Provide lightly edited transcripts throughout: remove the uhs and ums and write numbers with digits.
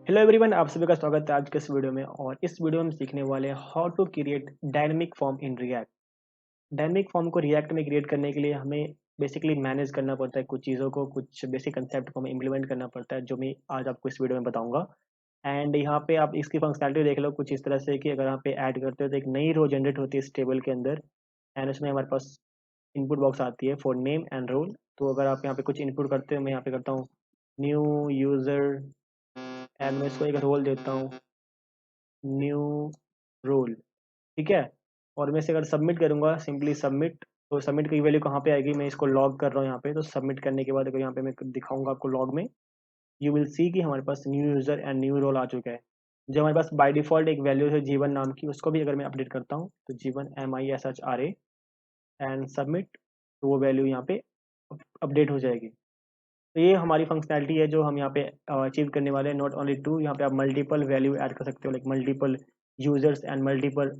Hello everyone, आप सभी का स्वागत है आज के इस वीडियो में। और इस वीडियो में हम सीखने वाले हैं how to create dynamic form in React. Dynamic form को रिएक्ट में क्रिएट करने के लिए हमें बेसिकली मैनेज करना पड़ता है कुछ चीज़ों को, कुछ बेसिक कंसेप्ट को हमें इम्प्लीमेंट करना पड़ता है, जो मैं आज आपको इस वीडियो में बताऊंगा। एंड यहाँ पे आप इसकी फंक्शनैलिटी देख लो कुछ इस तरह से कि अगर यहाँ पे ऐड करते हो तो एक नई रो जनरेट होती है इस टेबल के अंदर। एंड उसमें हमारे पास इनपुट बॉक्स आती है फॉर नेम एंड रोल। तो अगर आप यहाँ पे कुछ इनपुट करते हो, मैं यहाँ पे करता हूँ न्यू यूज़र एंड मैं इसको एक रोल देता हूँ न्यू रोल। ठीक है। और मैं इसे अगर सबमिट करूंगा, सिंपली सबमिट, तो सबमिट की वैल्यू कहाँ पे आएगी, मैं इसको लॉग कर रहा हूँ यहाँ पे। तो सबमिट करने के बाद अगर यहाँ पे मैं दिखाऊंगा आपको लॉग में, यू विल सी कि हमारे पास new user and new role आ चुका है। जो हमारे पास बाय डिफॉल्ट एक वैल्यू है जीवन नाम की, उसको भी अगर मैं अपडेट करता हूँ तो जीवन MISHRA एंड सबमिट, तो वो वैल्यू यहाँ पे अपडेट हो जाएगी। तो ये हमारी फंक्शनैलिटी है जो हम यहाँ पे अचीव करने वाले हैं। नॉट ओनली टू, यहाँ पे आप मल्टीपल वैल्यू ऐड कर सकते हो, like multiple users and multiple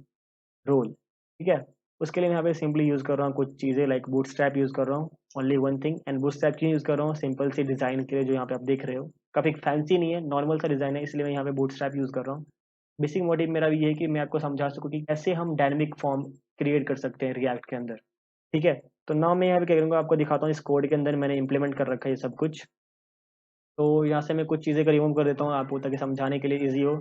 role. ठीक है। उसके लिए मैं यहाँ पे सिंपली यूज़ कर रहा हूँ कुछ चीज़ें, लाइक बूटस्ट्रैप यूज़ कर रहा हूँ, only one thing. And bootstrap क्यों यूज़ कर रहा हूँ, सिंपल सी डिज़ाइन के लिए, जो यहाँ पे आप देख रहे हो काफ़ी फैंसी नहीं है, नॉर्मल सा डिज़ाइन है, इसलिए मैं यहाँ पे बूटस्ट्रैप यूज़ कर रहा हूँ। बेसिक मोटिव मेरा ये है कि मैं आपको समझा सकूँ कि कैसे हम डायनेमिक फॉर्म क्रिएट कर सकते हैं रिएक्ट के अंदर। ठीक है। तो नाउ मैं यहाँ पे क्या करूँगा, आपको दिखाता हूँ इस कोड के अंदर मैंने इंप्लीमेंट कर रखा है ये सब कुछ। तो यहाँ से मैं कुछ चीज़ें का रिमूव कर देता हूँ आपको, ताकि समझाने के लिए ईजी हो।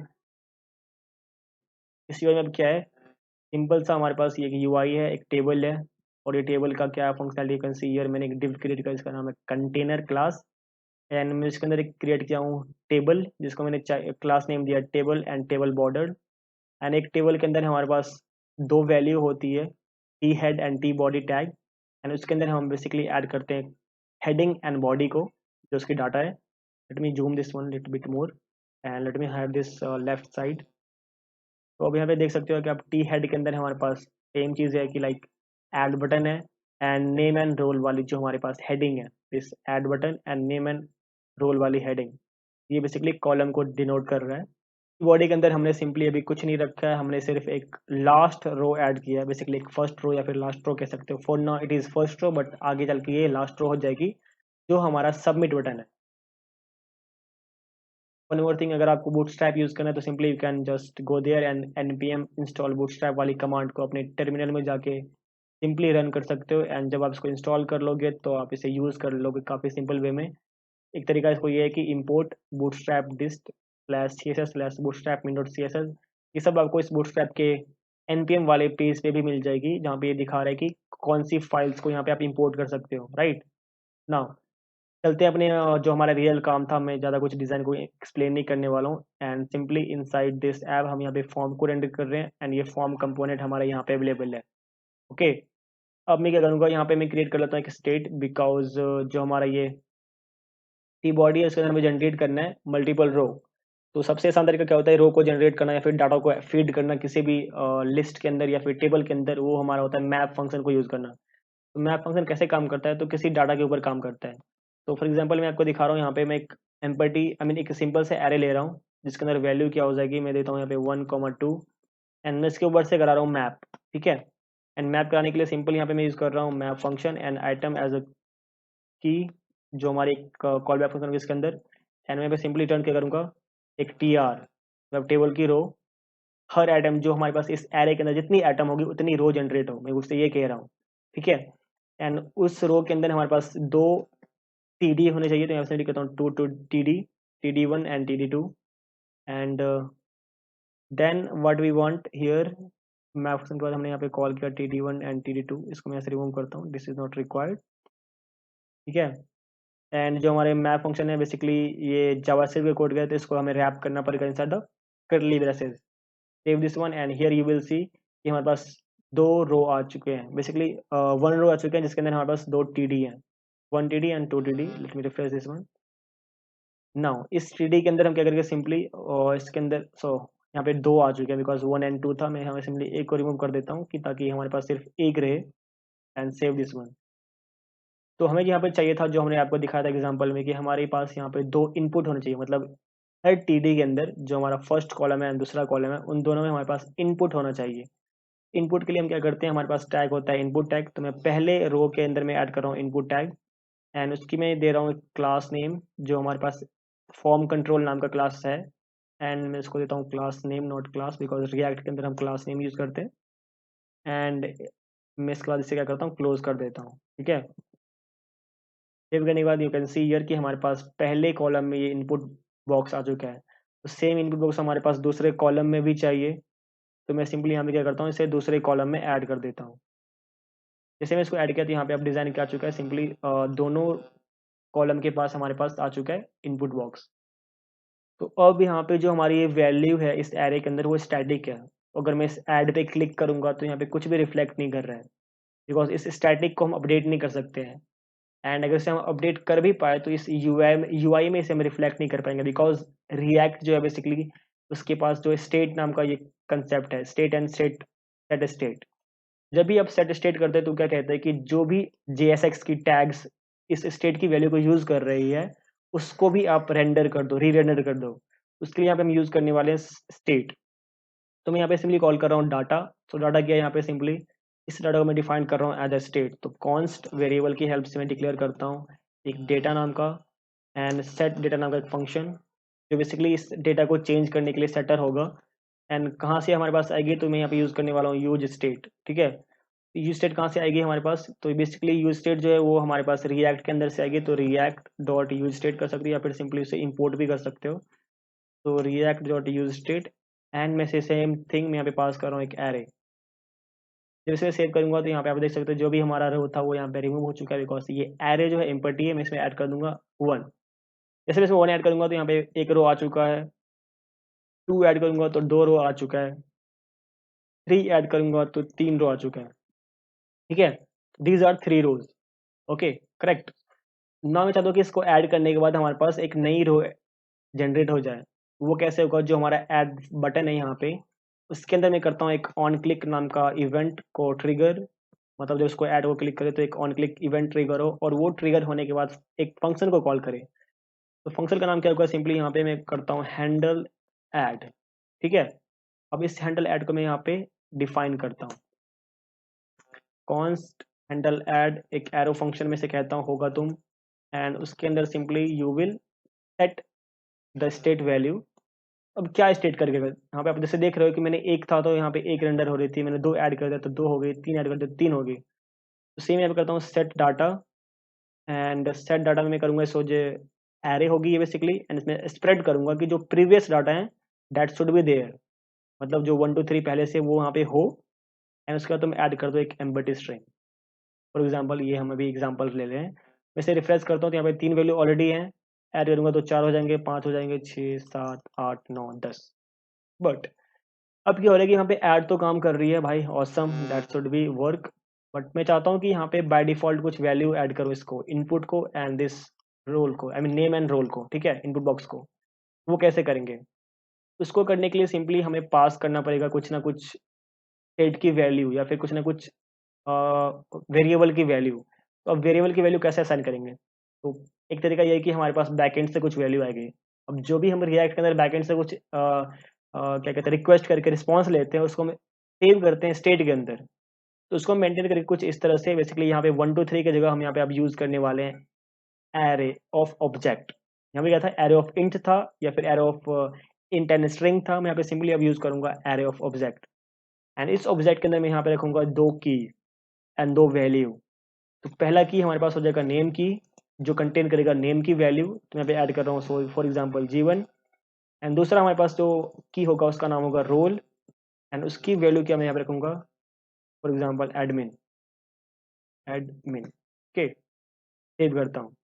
इस यूआई में अब क्या है, सिंपल सा हमारे पास ये एक यूआई है, एक टेबल है। और ये टेबल का क्या functionality, you can see here, मैंने एक डिव क्रिएट किया, इसका नाम है कंटेनर क्लास। एंड मैं इसके अंदर एक क्रिएट किया हूँ टेबल, जिसको मैंने क्लास नेम दिया table and table border. And एक टेबल के अंदर हमारे पास दो वैल्यू होती है, T head and T body tag. And उसके अंदर हम बेसिकली ऐड करते हैं हेडिंग एंड बॉडी को, जो उसकी डाटा है। Let me zoom this one little bit more and let me have this left side. तो अब यहाँ पे देख सकते हो कि अब टी हेड के अंदर हमारे पास सेम चीज़ है कि लाइक ऐड बटन है एंड नेम एंड रोल वाली जो हमारे पास हेडिंग है, this add button and name and role वाली हेडिंग, ये बेसिकली कॉलम को डिनोट कर रहा है। बॉडी के अंदर हमने सिंपली अभी कुछ नहीं रखा है, हमने सिर्फ एक लास्ट रो ऐड किया है, बेसिकली एक फर्स्ट रो या फिर लास्ट रो कह सकते हो। For now it is first row, but आगे चल के ये लास्ट रो हो जाएगी, जो हमारा सबमिट बटन है। वन मोर थिंग, अगर आपको बूटस्ट्रैप यूज़ करना है तो simply you can just go there and npm install Bootstrap वाली कमांड को अपने टर्मिनल में जाके सिंपली रन कर सकते हो। एंड जब आप इसको इंस्टॉल कर लोगे तो आप इसे यूज़ कर लोगे काफ़ी सिंपल वे में। एक तरीका इसको ये है कि import bootstrap dist slash css slash bootstrap min dot css, ये सब आपको इस बूटस्ट्रैप के npm वाले पेज पे भी मिल जाएगी, जहाँ पे ये दिखा रहा है कि कौन सी फाइल्स को यहाँ पे आप इंपोर्ट कर सकते हो। राइट नाउ चलते हैं अपने जो हमारा रियल काम था, मैं ज़्यादा कुछ डिज़ाइन को एक्सप्लेन नहीं करने वाला हूँ। And simply inside this app हम यहाँ पे फॉर्म को रेंडर कर रहे हैं, एंड ये फॉर्म कंपोनेंट हमारे यहाँ पे अवेलेबल है। ओके। अब मैं क्या करूँगा, यहाँ पे मैं क्रिएट कर लेता हूँ एक स्टेट, बिकॉज जो हमारा ये टी बॉडी है उसके अंदर हमें जनरेट करना है मल्टीपल रो। तो सबसे आसान तरीका क्या होता है, रो को जनरेट करना या फिर डाटा को फीड करना किसी भी लिस्ट के अंदर या फिर टेबल के अंदर, वो हमारा होता है मैप फंक्शन को यूज़ करना। तो मैप फंक्शन कैसे काम करता है, तो किसी डाटा के ऊपर काम करता है। तो फॉर एग्जांपल मैं आपको दिखा रहा हूँ, यहाँ पे मैं एक एम्पटी आई मीन एक सिंपल से एरे ले रहा हूँ, जिसके अंदर वैल्यू क्या हो जाएगी, मैं देता हूँ यहाँ पे 1,2 एंड मैं इसके ऊपर से करा रहा हूँ मैप। ठीक है। एंड मैप कराने के लिए सिंपल यहाँ पे मैं यूज़ कर रहा हूँ map function and item as a key, जो हमारी एक कॉल बैक फंक्शन है इसके अंदर। एंड मैं सिंपली रिटर्न क्या करूँगा, एक TR, मतलब टेबल की रो। हर आइटम जो हमारे पास इस एरे के अंदर जितनी आइटम होगी उतनी रो जनरेट हो, मैं उससे ये कह रहा हूँ। ठीक है। एंड उस रो के अंदर हमारे पास दो TD होने चाहिए, तो यहाँ से लिखता हूँ two TD, TD1 and TD2। And then what we want here, map function के बाद हमने यहाँ पे कॉल किया TD1 एंड TD2, इसको मैं ऐसे रिमूव करता हूँ, दिस इज नॉट रिक्वायर्ड। ठीक है। एंड जो हमारे मैप फंक्शन है बेसिकली ये जावास्क्रिप्ट के कोड गए, तो इसको हमें रैप करना पड़ेगा inside the curly braces. Save this one and here you will see कि हमारे पास दो रो आ चुके हैं, बेसिकली वन रो आ चुके हैं, जिसके अंदर हमारे पास दो TD हैं, 1 TD and 2 TD। Late me refresh this one. Now इस TD के अंदर हम क्या करेंगे, सिंपली और इसके अंदर यहाँ पे दो आ चुके हैं, बिकॉज 1 and 2 था, मैं हमें सिंपली एक को रिमूव कर देता हूँ कि ताकि हमारे पास सिर्फ एक रहे। And save this one. तो हमें यहाँ पे चाहिए था, जो हमने आपको दिखाया था एग्जांपल में, कि हमारे पास यहाँ पे दो इनपुट होने चाहिए, मतलब हर TD के अंदर जो हमारा फर्स्ट कॉलम है एंड दूसरा कॉलम है, उन दोनों में हमारे पास इनपुट होना चाहिए। इनपुट के लिए हम क्या करते हैं, हमारे पास टैग होता है इनपुट टैग, तो मैं पहले रो के अंदर में ऐड कर रहा हूँ इनपुट टैग। एंड उसकी मैं दे रहा हूँ क्लास नेम, जो हमारे पास फॉर्म कंट्रोल नाम का क्लास है। एंड मैं इसको देता हूँ class name not class, because react के अंदर हम क्लास नेम यूज़ करते हैं। एंड मैं इसके बाद इसे क्या करता हूँ, क्लोज कर देता हूँ। ठीक है, सेव करने के बाद यू कैन सी हियर कि हमारे पास पहले कॉलम में ये इनपुट बॉक्स आ चुका है। तो सेम इनपुट बॉक्स हमारे पास दूसरे कॉलम में भी चाहिए, तो मैं सिंपली यहाँ पे क्या करता हूँ, इसे दूसरे कॉलम में ऐड कर देता हूँ। जैसे मैं इसको ऐड किया तो यहाँ पे अब डिज़ाइन क्या आ चुका है, सिंपली दोनों कॉलम के पास हमारे पास आ चुका है इनपुट बॉक्स। तो अब यहाँ पे जो हमारी ये वैल्यू है इस एरे के अंदर वो स्टैटिक है। अगर मैं इस ऐड पे क्लिक करूँगा तो यहाँ पे कुछ भी रिफ्लेक्ट नहीं कर रहा है, बिकॉज इस स्टैटिक को हम अपडेट नहीं कर सकते हैं। एंड अगर इसे हम अपडेट कर भी पाए तो इस यूआई में इसे हम रिफ्लेक्ट नहीं कर पाएंगे, बिकॉज रिएक्ट जो है बेसिकली उसके पास जो स्टेट नाम का ये कंसेप्ट है, state and state, set state. जब भी आप सेट स्टेट करते हैं तो क्या कहते हैं कि जो भी JSX की टैग्स इस स्टेट की वैल्यू को यूज कर रही है उसको भी आप रेंडर कर दो, री रेंडर कर दो। उसके लिए यहाँ पे हम यूज करने वाले हैं स्टेट। तो मैं यहाँ पे सिंपली कॉल कर रहा हूँ डाटा। तो डाटा क्या है, यहाँ पे सिंपली इस डाटा को मैं डिफाइन कर रहा हूँ एज अ स्टेट। तो कॉन्स्ट वेरिएबल की हेल्प से मैं डिक्लेयर करता हूँ एक डेटा नाम का एंड सेट डेटा नाम का एक फंक्शन जो बेसिकली इस डेटा को चेंज करने के लिए सेटर होगा। एंड कहाँ से हमारे पास आएगी, तो मैं यहाँ पे यूज करने वाला हूँ यूज स्टेट। ठीक है, यूज स्टेट कहाँ से आएगी हमारे पास, तो बेसिकली यूज स्टेट जो है वो हमारे पास रिएक्ट के अंदर से आएगी। तो रिएक्ट डॉट यूज स्टेट कर सकते हो या फिर सिंपली उसे इंपोर्ट भी कर सकते हो। तो react dot use state and में से सेम थिंग मैं यहाँ पे पास कर रहा हूँ एक एरे। जब इसे सेव करूंगा तो यहाँ पे आप देख सकते हो जो भी हमारा रो था वो यहाँ पे रिमूव हो चुका है, बिकॉज ये एरे जो है एम्पटी है। मैं इसमें ऐड कर दूंगा 1। जैसे मैं इसमें 1 ऐड करूंगा तो यहाँ पे एक रो आ चुका है, 2 ऐड करूंगा तो 2 रो आ चुका है, 3 ऐड करूंगा तो 3 रो आ चुका है। ठीक है, these are 3 rows. Okay, correct. ना मैं चाहता हूँ कि इसको ऐड करने के बाद हमारे पास एक नई रो जनरेट हो जाए। वो कैसे होगा, जो हमारा ऐड बटन है यहाँ पे उसके अंदर मैं करता हूँ एक ऑन क्लिक नाम का इवेंट को ट्रिगर। मतलब जब उसको ऐड को क्लिक करे तो एक ऑन क्लिक इवेंट ट्रिगर हो और वो ट्रिगर होने के बाद एक फंक्शन को कॉल करे। तो फंक्शन का नाम क्या होगा, सिंपली यहाँ पे मैं करता हूँ हैंडल ऐड। ठीक है, अब इस हैंडल ऐड को मैं यहाँ पे डिफाइन करता हूँ। कॉन्स्ट हैंडल ऐड एक एरो फंक्शन में से कहता हूँ होगा तुम, एंड उसके अंदर simply you will set the state value. अब क्या स्टेट करके, यहाँ पे आप जैसे देख रहे हो कि मैंने एक था तो यहाँ पे एक रेंडर हो रही थी, मैंने 2 ऐड कर दिया तो 2 हो गई, 3 ऐड कर दिया तो 3 हो गई। तो सेम यहाँ पे करता हूँ set data and set data में मैं करूँगा सो जो एरे होगी ये बेसिकली, एंड इसमें स्प्रेड करूँगा कि जो प्रीवियस डाटा है दैट शुड बी देयर। मतलब जो 1 2 3 पहले से वो वहाँ पे हो, एंड उसके बाद तुम ऐड कर दो एक एम्बेडेड स्ट्रिंग। फॉर एग्जाम्पल ये हम अभी एग्जाम्पल ले रहे हैं। मैं इसे रिफ्रेश करता हूँ तो यहाँ पे 3 वैल्यू ऑलरेडी है, ऐड करूँगा तो 4 हो जाएंगे, 5 हो जाएंगे, 6 7 8 9 10। बट अब क्या हो रहा है कि यहाँ पे ऐड तो काम कर रही है भाई, awesome, that should be work. But मैं चाहता हूँ कि यहाँ पे बाय डिफॉल्ट कुछ वैल्यू ऐड करो, इसको इनपुट को एंड दिस रोल को, I mean name and role को। ठीक है, इनपुट बॉक्स को। वो कैसे करेंगे, उसको करने के लिए सिंपली हमें पास करना पड़ेगा कुछ ना कुछ स्टेट की वैल्यू या फिर कुछ ना कुछ वेरिएबल की वैल्यू। तो अब वेरिएबल की वैल्यू कैसे असाइन करेंगे, तो एक तरीका ये है कि हमारे पास बैकएंड से कुछ वैल्यू आएगी। अब जो भी हम रिएक्ट के अंदर बैकएंड से कुछ क्या कहते हैं रिक्वेस्ट करके रिस्पॉन्स लेते हैं उसको हम सेव करते हैं स्टेट के अंदर। तो उसको मेंटेन करके कुछ इस तरह से बेसिकली यहाँ पे 1 2 3 की जगह हम यहाँ पे अब यूज करने वाले हैं एरे ऑफ ऑब्जेक्ट। यहाँ पे क्या था, एरे ऑफ इंट था या फिर array of int and string था। मैं यहाँ पे सिंपली अब यूज करूंगा एरे ऑफ ऑब्जेक्ट। एंड इस ऑब्जेक्ट के अंदर मैं यहाँ पे रखूंगा 2 की एंड 2 वैल्यू। तो पहला की हमारे पास हो जाएगा नेम की, जो कंटेन करेगा नेम की वैल्यू। तो मैं यहाँ पे ऐड कर रहा हूँ so for example G1। And दूसरा हमारे पास जो की होगा उसका नाम होगा रोल, एंड उसकी वैल्यू क्या मैं यहाँ पे रखूंगा, for example admin. Admin okay, save करता हूँ।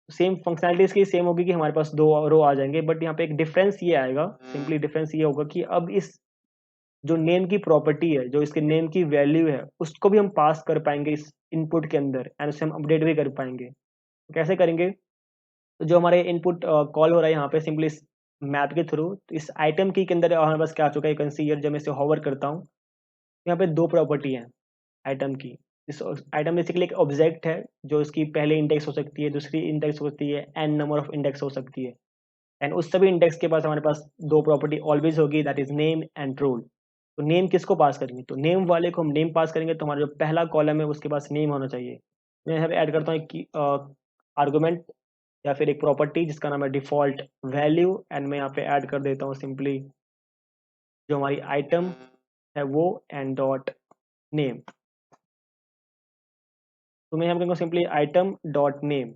सेम फंक्शनैलिटी इसकी सेम होगी कि हमारे पास 2 रो आ जाएंगे, बट यहाँ पे एक डिफरेंस ये आएगा, सिंपली डिफरेंस ये होगा कि अब इस जो नेम की प्रॉपर्टी है, जो इसके नेम की वैल्यू है, उसको भी हम पास कर पाएंगे इस इनपुट के अंदर, एंड उसे हम अपडेट भी कर पाएंगे। तो कैसे करेंगे, तो जो हमारे इनपुट कॉल हो रहा है यहाँ पे सिंपली इस मैप के थ्रू, तो इस आइटम की के अंदर हमारे पास क्या आ चुका है, कैन सी हियर। जब मैं इसे होवर करता हूँ यहाँ पे 2 प्रॉपर्टी है आइटम की। इस आइटम बेसिकली एक ऑब्जेक्ट है जो इसकी पहले इंडेक्स हो सकती है, दूसरी इंडेक्स हो सकती है, एन नंबर ऑफ इंडेक्स हो सकती है। एंड उस सभी इंडेक्स के पास हमारे पास 2 प्रॉपर्टी ऑलवेज होगी, that is name and role. तो नेम किसको पास करेंगे, तो नेम वाले को हम नेम पास करेंगे, तो हमारा जो पहला कॉलम है उसके पास नेम होना चाहिए। मैं यहाँ पे ऐड करता हूँ एक आर्गुमेंट या फिर एक प्रॉपर्टी जिसका नाम है डिफॉल्ट वैल्यू, एंड मैं यहाँ पे ऐड कर देता हूँ सिंपली जो हमारी आइटम है वो एंड डॉट नेम। तो मैं यहाँ करूँगा simply item dot name,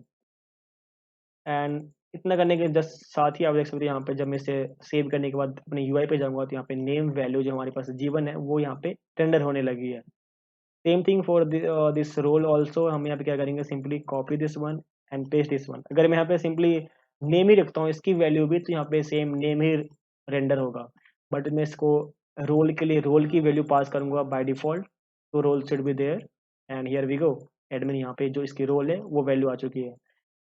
and इतना करने के जस्ट साथ ही आप देख सकते हैं यहाँ पे जब मैं इसे सेव करने के बाद अपने यूआई पे जाऊँगा तो यहाँ पे नेम वैल्यू जो हमारे पास जीवन है वो यहाँ पे रेंडर होने लगी है। Same thing for this role also, हम यहाँ पे क्या करेंगे simply copy this one and paste this one. अगर मैं यहाँ पे सिंपली नेम ही रखता हूँ इसकी वैल्यू भी, तो यहाँ पे सेम नेम ही रेंडर होगा, बट मैं इसको रोल के लिए रोल की वैल्यू पास करूँगा बाय डिफॉल्ट, तो role should be there and here we go admin, यहाँ पे जो इसकी रोल है वो वैल्यू आ चुकी है।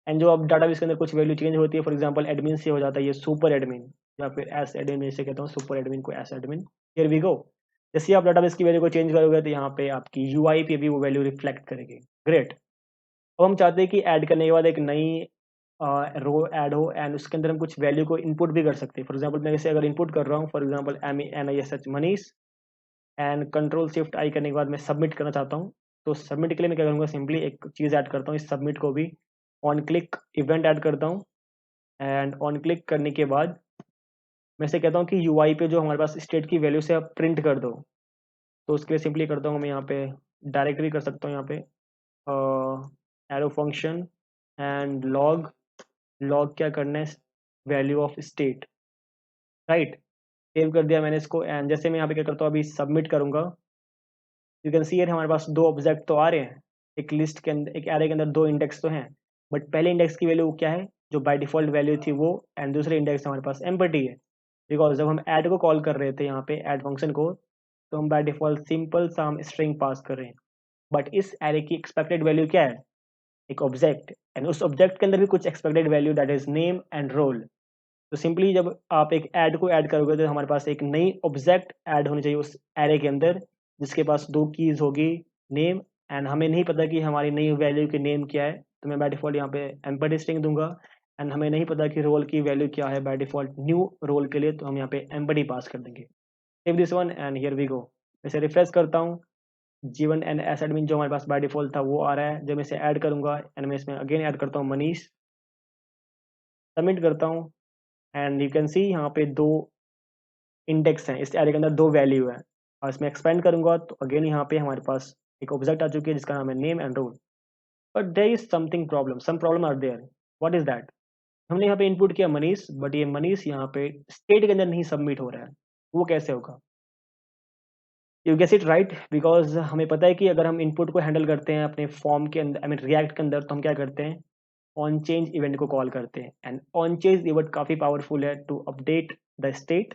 एंड जो अब डाटाबेस के अंदर कुछ वैल्यू चेंज होती है, फॉर एग्जांपल एडमिन से हो जाता है ये सुपर एडमिन, या फिर एस एडमिन से कहता हूँ सुपर एडमिन को as admin, here we go. जैसे आप डाटाबेस की वैल्यू को चेंज करोगे तो यहाँ पे आपकी यूआई पे भी वो वैल्यू रिफ्लेक्ट करेगी। ग्रेट। अब हम चाहते हैं कि ऐड करने के बाद एक नई रो ऐड हो एंड उसके अंदर हम कुछ वैल्यू को इनपुट भी कर सकते हैं। फॉर एग्जांपल मैं इसे अगर इनपुट कर रहा हूँ, for example MISH Manish, and control shift I करने के बाद मैं सबमिट करना चाहता हूँ, तो सबमिट के लिए मैं क्या करूँगा सिंपली एक चीज़ ऐड करता हूँ, इस सबमिट को भी ऑन क्लिक इवेंट ऐड करता हूँ, एंड ऑन क्लिक करने के बाद मैं इसे कहता हूँ कि यूआई पे जो हमारे पास स्टेट की वैल्यू से आप प्रिंट कर दो। तो उसके लिए सिंपली करता हूँ मैं यहाँ पे डायरेक्टली कर सकता हूँ यहाँ पे arrow function and log, log क्या करना है value of state, right. Save कर दिया मैंने इसको, एंड जैसे मैं यहाँ पे क्या करता हूँ अभी सबमिट करूँगा, यू कैन सी हियर हमारे पास दो ऑब्जेक्ट तो आ रहे हैं, एक लिस्ट के अंदर एक एरे के अंदर दो इंडेक्स तो हैं, बट पहले इंडेक्स की वैल्यू क्या है जो बाय डिफॉल्ट वैल्यू थी वो, एंड दूसरे इंडेक्स हमारे पास एम्प्टी है, बिकॉज जब हम ऐड को कॉल कर रहे थे यहाँ पे ऐड फंक्शन को, तो हम बाय डिफॉल्ट सिंपल सा हम स्ट्रिंग पास कर रहे हैं, बट इस एरे की एक्सपेक्टेड वैल्यू क्या है, एक ऑब्जेक्ट, एंड उस ऑब्जेक्ट के अंदर भी कुछ expected value that is name and role. तो सिंपली जब आप एक ऐड को ऐड करोगे तो हमारे पास एक नई ऑब्जेक्ट ऐड होनी चाहिए उस एरे के अंदर, जिसके पास दो कीज होगी नेम, एंड हमें नहीं पता कि हमारी नई वैल्यू की नेम क्या है, तो मैं बाय डिफॉल्ट यहाँ पे एम्प्टी स्ट्रिंग दूंगा, एंड हमें नहीं पता कि रोल की वैल्यू क्या है बाय डिफॉल्ट न्यू रोल के लिए, तो हम यहाँ पे एम्प्टी पास कर देंगे। Save this one and here we go. इसे रिफ्रेश करता हूँ, जीवन एंड एस एडमिन जो हमारे पास बाय डिफॉल्ट था वो आ रहा है। जब मैं इसे ऐड करूंगा एंड मैं इसमें अगेन ऐड करता हूँ मनीष, सबमिट करता हूँ, एंड यू कैन सी यहाँ पे दो इंडेक्स हैं, इस एरे के अंदर दो वैल्यू है, और इसमें एक्सपेंड करूंगा तो अगेन यहाँ पे हमारे पास एक ऑब्जेक्ट आ चुकी है जिसका नाम है name and role. But there is something problem, some problem are there. What is that? हमने यहाँ पे इनपुट किया मनीष, बट ये मनीष यहाँ पे स्टेट के अंदर नहीं सबमिट हो रहा है, वो कैसे होगा? You guess it right, because हमें पता है कि अगर हम इनपुट को हैंडल करते हैं अपने फॉर्म के अंदर, आई मीन रिएक्ट के अंदर, तो हम क्या करते हैं ऑन चेंज इवेंट को कॉल करते हैं, एंड ऑन चेंज इवेंट काफ़ी पावरफुल है to update the state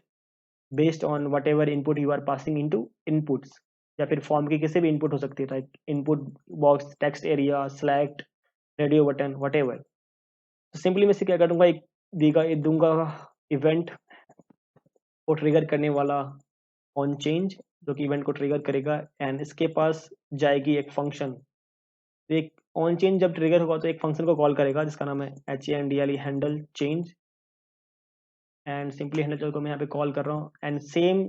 based on whatever input you are passing into inputs, या फिर फॉर्म की किसी भी इनपुट हो सकती है, like input box, text area, select, radio button, what ever. तो सिंपली मैं इसे क्या करूँगा, एक दूंगा इवेंट को ट्रिगर करने वाला ऑन चेंज, जो कि इवेंट को ट्रिगर करेगा, एंड इसके पास जाएगी एक फंक्शन। तो एक ऑन चेंज जब ट्रिगर होगा तो एक फंक्शन को कॉल करेगा जिसका नाम है HANDLE handle change, and simply handle को मैं यहाँ पे कॉल कर रहा हूँ, एंड सेम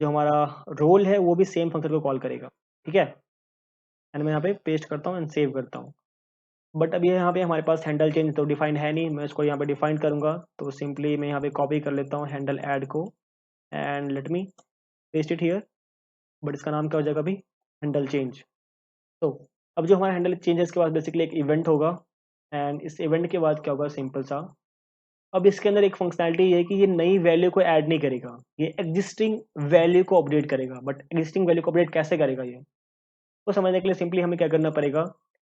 जो हमारा रोल है वो भी सेम फंक्शन को कॉल करेगा, ठीक है। एंड मैं यहाँ पे पेस्ट करता हूँ एंड सेव करता हूँ। बट अभी यहाँ पे हमारे पास हैंडल चेंज तो डिफाइंड है नहीं, मैं इसको यहाँ पे डिफाइन करूँगा, तो सिंपली मैं यहाँ पे कॉपी कर लेता हूँ हैंडल ऐड को, and let me paste it here, but इसका नाम क्या हो जाएगा अभी, हैंडल चेंज। तो अब जो हमारा हैंडल चेंजेस के बाद बेसिकली एक इवेंट होगा, एंड इस इवेंट के बाद क्या होगा सिंपल सा, अब इसके अंदर एक फंक्शनैलिटी ये है कि ये नई वैल्यू को ऐड नहीं करेगा, ये एग्जिस्टिंग वैल्यू को अपडेट करेगा। बट एग्जिस्टिंग वैल्यू को अपडेट कैसे करेगा ये, तो समझने के लिए सिंपली हमें क्या करना पड़ेगा,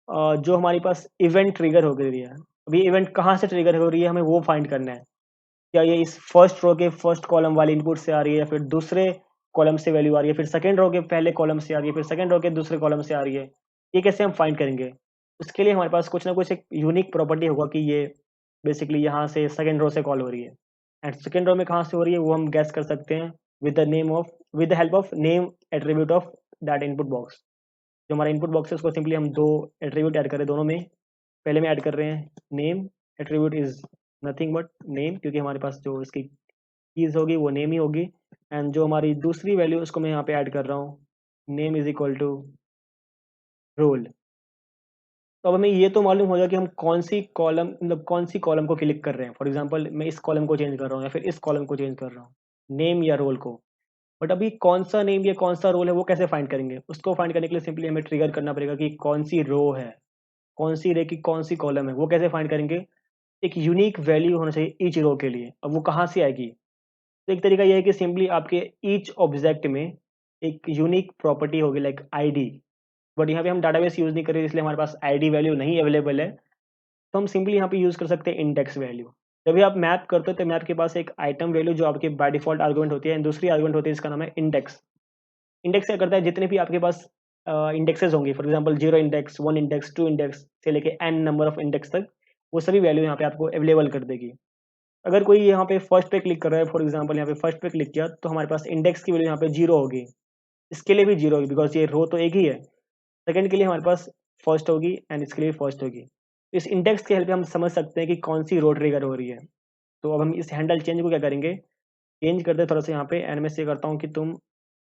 जो हमारे पास इवेंट ट्रिगर हो गई है, अभी इवेंट कहाँ से ट्रिगर हो रही है हमें वो फाइंड करना है। क्या ये इस फर्स्ट रो के फर्स्ट कॉलम वाले इनपुट से आ रही है, या फिर दूसरे कॉलम से वैल्यू आ रही है, फिर सेकंड रो के पहले कॉलम से आ रही है, फिर सेकंड रो के दूसरे कॉलम से आ रही है, ये कैसे हम फाइंड करेंगे? उसके लिए हमारे पास कुछ ना कुछ एक यूनिक प्रॉपर्टी होगा कि ये बेसिकली यहाँ से सेकंड रो से कॉल हो रही है, एंड सेकंड रो में कहाँ से हो रही है वो हम गैस कर सकते हैं with the help of name attribute of that input box. जो हमारा इनपुट बॉक्स है उसको सिंपली हम दो एट्रीब्यूट ऐड करें दोनों में, पहले में ऐड कर रहे हैं name attribute is nothing but name, क्योंकि हमारे पास जो इसकी कीज होगी वो नेम ही होगी, एंड जो हमारी दूसरी वैल्यू उसको मैं यहाँ पे ऐड कर रहा हूँ name is equal to role. तो अब हमें ये तो मालूम हो गया कि हम कौन सी कॉलम, मतलब कौन सी कॉलम को क्लिक कर रहे हैं। फॉर एग्जांपल मैं इस कॉलम को चेंज कर रहा हूँ या फिर इस कॉलम को चेंज कर रहा हूँ, नेम या रोल को। बट अभी कौन सा नेम या कौन सा रोल है वो कैसे फाइंड करेंगे? उसको फाइंड करने के लिए सिंपली हमें ट्रिगर करना पड़ेगा कि कौन सी रो है, कौन सी रे की कौन सी कॉलम है, वो कैसे फाइंड करेंगे? एक यूनिक वैल्यू होना चाहिए ईच रो के लिए। अब वो कहाँ से आएगी? तो एक तरीका ये है कि सिंपली आपके ईच ऑब्जेक्ट में एक यूनिक प्रॉपर्टी होगी लाइक आईडी। बट यहाँ पे हम डाटाबेस यूज नहीं कर रहे, इसलिए हमारे पास आईडी वैल्यू नहीं अवेलेबल है। तो हम सिंपली यहाँ पे यूज कर सकते हैं इंडेक्स वैल्यू। जब भी आप मैप करते हो तो मैप के पास एक आइटम वैल्यू जो आपके बाय डिफॉल्ट आर्गुमेंट होती है, एंड दूसरी आर्गुमेंट होती है इसका नाम है इंडेक्स। इंडेक्स क्या करता है, जितने भी आपके पास इंडेक्सेस होंगे, for example 0 index, 1 index, 2 index से लेके एन नंबर ऑफ इंडेक्स तक, वो सभी वैल्यू यहाँ पे आपको अवेलेबल कर देगी। अगर कोई यहाँ पे फर्स्ट पे क्लिक कर रहा है, फॉर एग्जांपल यहाँ पे फर्स्ट पे क्लिक किया, तो हमारे पास इंडेक्स की वैल्यू यहाँ पे 0 होगी। इसके लिए भी 0 होगी बिकॉज ये रो तो एक ही है। सेकंड के लिए हमारे पास फर्स्ट होगी एंड इसके लिए फर्स्ट होगी। इस इंडेक्स की हेल्प से हम समझ सकते हैं कि कौन सी रो ट्रिगर हो रही है। तो अब हम इस हैंडल चेंज को क्या करेंगे, चेंज करते हैं थोड़ा सा यहाँ पे, एंड मैं से करता हूँ कि तुम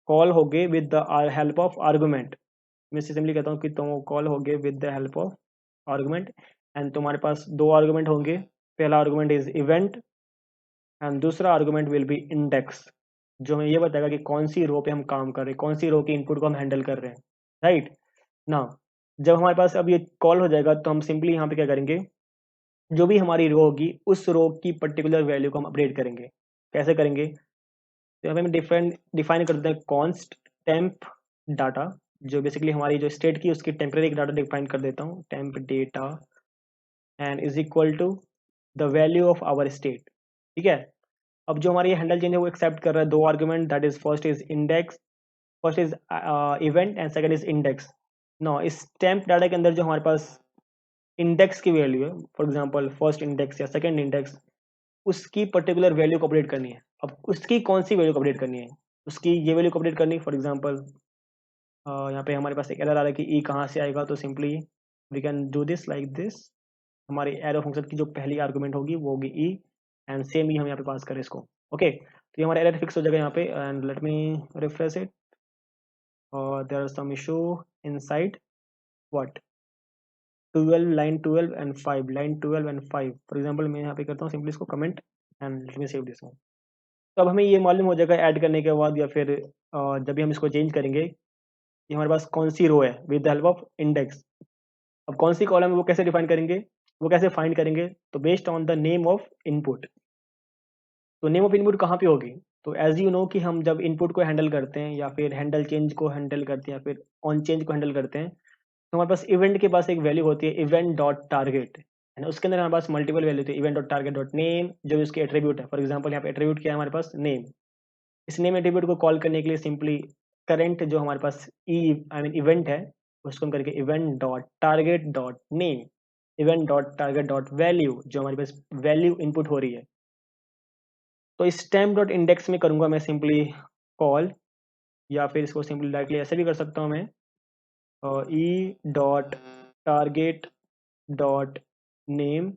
कॉल होगे with the help of argument. मैं सिंपली कहता हूँ कि तुम कॉल होगे with the help of argument, and तुम्हारे पास दो आर्गुमेंट होंगे। पहला आर्गुमेंट इज इवेंट एंड दूसरा आर्गुमेंट विल बी इंडेक्स, जो हमें ये बताएगा कि कौन सी रो पे हम काम कर रहे हैं, कौन सी रो की इनपुट को हम हैंडल कर रहे हैं। राइट ना, जब हमारे पास अब ये कॉल हो जाएगा तो हम सिंपली यहाँ पे क्या करेंगे, जो भी हमारी रो होगी उस रो की पर्टिकुलर वैल्यू को हम अपडेट करेंगे। कैसे करेंगे? तो यहाँ पे हम डिफरेंट डिफाइन कर देते हैं कॉन्स्ट टेम्प डाटा, जो बेसिकली हमारी जो स्टेट की उसकी टेम्परेरी डाटा डिफाइन कर देता हूँ, temp data and is equal to the value of our state. ठीक है। अब जो हमारी हैंडल चेंज है वो एक्सेप्ट कर रहा है दो argument, that is first is index, first is event and second is index. No, इस टेम्प डाटा के अंदर जो हमारे पास इंडेक्स की वैल्यू है, फॉर एग्जांपल फर्स्ट इंडेक्स या सेकंड इंडेक्स, उसकी पर्टिकुलर वैल्यू को अपडेट करनी है। अब उसकी कौन सी वैल्यू को अपडेट करनी है? उसकी ये वैल्यू को अपडेट करनी है। फॉर एग्जांपल यहाँ पे हमारे पास एक एरर आ रहा है कि ई कहाँ से आएगा, तो simply we can do this like this. हमारी एरो फंक्शन की जो पहली आर्गुमेंट होगी वो होगी ई, एंड सेम ई हम यहाँ पे पास करें इसको। ओके, तो ये हमारा एरर फिक्स हो जाएगा यहाँ पे, and let me refresh it, और there are some issue inside what 12 line 12 and 5 line 12 and 5। For example मैं यहाँ पे करता हूँ सिंपली इसको comment and let me save this one. तो अब हमें ये मालूम हो जाएगा ऐड करने के बाद, या फिर जब भी हम इसको चेंज करेंगे, कि हमारे पास कौन सी रो है with the help of index. अब कौन सी कॉलम है वो कैसे डिफाइन करेंगे, वो कैसे फाइंड करेंगे? तो based on the name of input. तो नेम ऑफ इनपुट कहाँ पे होगी? तो एज यू नो कि हम जब इनपुट को हैंडल करते हैं या फिर हैंडल चेंज को हैंडल करते हैं या फिर ऑन चेंज को हैंडल करते हैं, तो हमारे पास इवेंट के पास एक वैल्यू होती है इवेंट डॉट टारगेट, है। उसके अंदर हमारे पास मल्टीपल वैल्यू होती है, event dot target dot name जो उसके एट्रीब्यूट है। फॉर एग्जांपल यहाँ पे एट्रीब्यूट क्या है हमारे पास, नेम। इस नेम एट्रीब्यूट को कॉल करने के लिए सिंपली करंट जो हमारे पास ई आई मीन इवेंट है, उसको हम करके event dot target dot name, event dot target dot value, जो हमारे पास वैल्यू इनपुट हो रही है। तो इस स्टैम्प डॉट इंडेक्स में करूंगा मैं सिंपली कॉल, या फिर इसको सिंपली डायरेक्टली ऐसे भी कर सकता हूँ मैं, E dot target dot name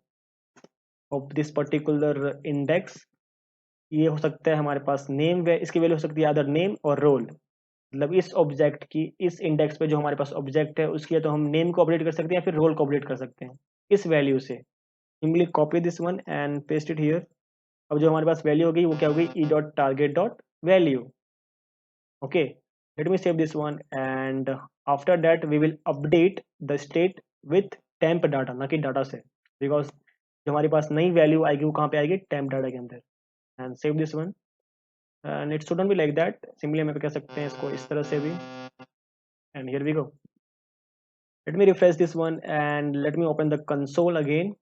of this particular index. ये हो सकता है हमारे पास नेम, इसकी वैल्यू हो सकती है अदर नेम और रोल। मतलब इस ऑब्जेक्ट की, इस इंडेक्स पे जो हमारे पास ऑब्जेक्ट है उसकी या तो हम नेम को अपडेट कर सकते हैं या फिर रोल को अपडेट कर सकते हैं इस वैल्यू से। Simply copy this one and paste it here. अब जो हमारे पास वैल्यू होगी वो क्या होगी, E dot target dot value. Okay, let me save this one, and after that we will update the state with temp data, ना कि data से, because जो हमारे पास नई वैल्यू आएगी वो कहाँ पे आएगी, temp डाटा के अंदर। And save this one, and it shouldn't be like that, simply हम कह सकते हैं इसको इस तरह से भी, and here we go. Let me refresh this one and let me open the console again.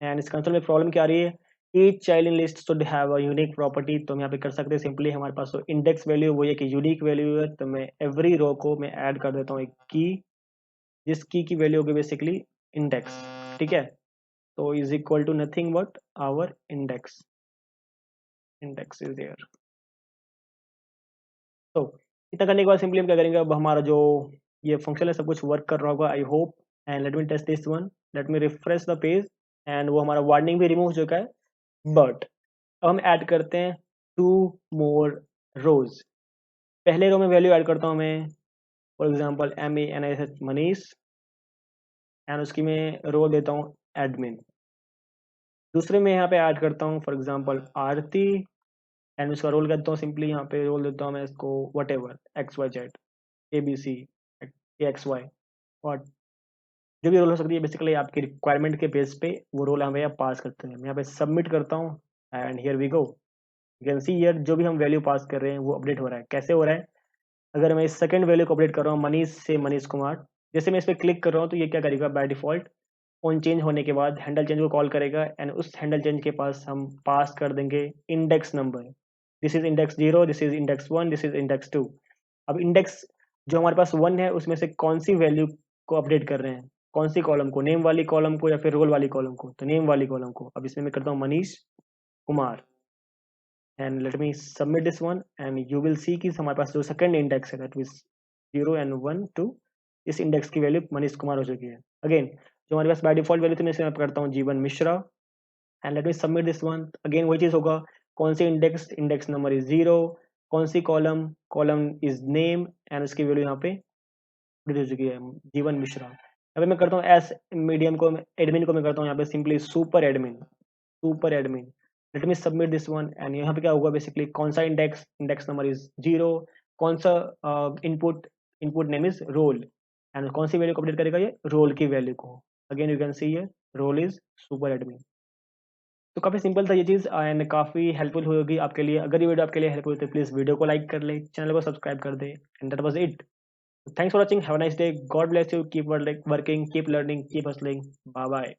एंड इस कंसोल में प्रॉब्लम क्या आ रही है, each child in list should have a unique property. तो हम यहाँ पे कर सकते हैं सिंपली, हमारे पास जो इंडेक्स वैल्यू वो ये कि यूनिक वैल्यू है, तो मैं एवरी रो को मैं ऐड कर देता हूँ एक की, जिस की वैल्यू होगी बेसिकली इंडेक्स। ठीक है, तो is equal to nothing but our index, index is there. तो इतना करने के बाद सिंपली हम क्या करेंगे, अब हमारा जो ये फंक्शन है सब कुछ वर्क कर रहा होगा I hope. And let me test this one, let me refresh the page, and वो हमारा वार्निंग भी रिमूव हो चुका है। बट अब हम ऐड करते हैं 2 मोर रोज। पहले रो में वैल्यू ऐड करता हूँ मैं, for example MANISH Manish, and उसकी मैं रोल देता हूँ एडमिन। दूसरे में यहाँ पे ऐड करता हूँ फॉर एग्जांपल आरती, एंड उसका रोल करता हूँ सिंपली यहाँ पे रोल देता हूँ मैं इसको what ever XYZ ABC AXY, और जो भी रोल हो सकती है बेसिकली आपकी रिक्वायरमेंट के बेस पे वो रोल हम यहाँ पास करते हैं। मैं यहाँ पे सबमिट करता हूँ and here we go, you can see here जो भी हम वैल्यू पास कर रहे हैं वो अपडेट हो रहा है। कैसे हो रहा है? अगर मैं इस सेकंड वैल्यू को अपडेट कर रहा हूँ मनीष से मनीष कुमार, जैसे मैं इस पर क्लिक कर रहा हूँ तो ये क्या करेगा बाय डिफॉल्ट ऑन चेंज होने के बाद हैंडल चेंज को कॉल करेगा, एंड उस हैंडल चेंज के पास हम पास कर देंगे index number. This is index 0, this is index 1, this is index 2। अब इंडेक्स जो हमारे पास 1 है उसमें से कौन सी वैल्यू को अपडेट कर रहे हैं, कौन सी कॉलम को, नेम वाली कॉलम को या फिर रोल वाली कॉलम को? तो नेम वाली कॉलम को। अब इसमें मैं करता हूँ Manish Kumar and let me submit this one, and you will see कि हमारे पास जो सेकंड इंडेक्स है दैट मींस 0 एंड 1 2, इस इंडेक्स की वैल्यू मनीष कुमार हो चुकी है। अगेन जो हमारे पास बाय डिफॉल्ट वैल्यू थी मैं इसमें करता हूँ Jeevan Mishra and let me submit this one. Again वही चीज होगा, कौन सी इंडेक्स, इंडेक्स नंबर इज 0, कौन सी column, column is name, and उसकी वैल्यू यहाँ पे अपडेट हो चुकी है जीवन मिश्रा। यहाँ पे मैं करता हूँ एस मीडियम को, एडमिन को मैं करता हूँ यहाँ पे simply super admin, super admin. Late me submit this one, and यहाँ पे क्या होगा बेसिकली कौन सा इंडेक्स, इंडेक्स नंबर इज 0, कौन सा input, input name is role, and कौन सी वैल्यू को अपडेट करेगा ये रोल की वैल्यू को। अगेन यू कैन सी ये रोल इज सुपर एडमिन। तो काफ़ी सिंपल था ये चीज़ एंड काफ़ी हेल्पफुल होगी आपके लिए। अगर ये वीडियो आपके लिए हेल्पफुल तो प्लीज़ वीडियो को लाइक कर ले, चैनल को सब्सक्राइब कर दे, and that was it. Thanks for watching, have a nice day, God bless you, keep working, keep learning, keep hustling, bye bye.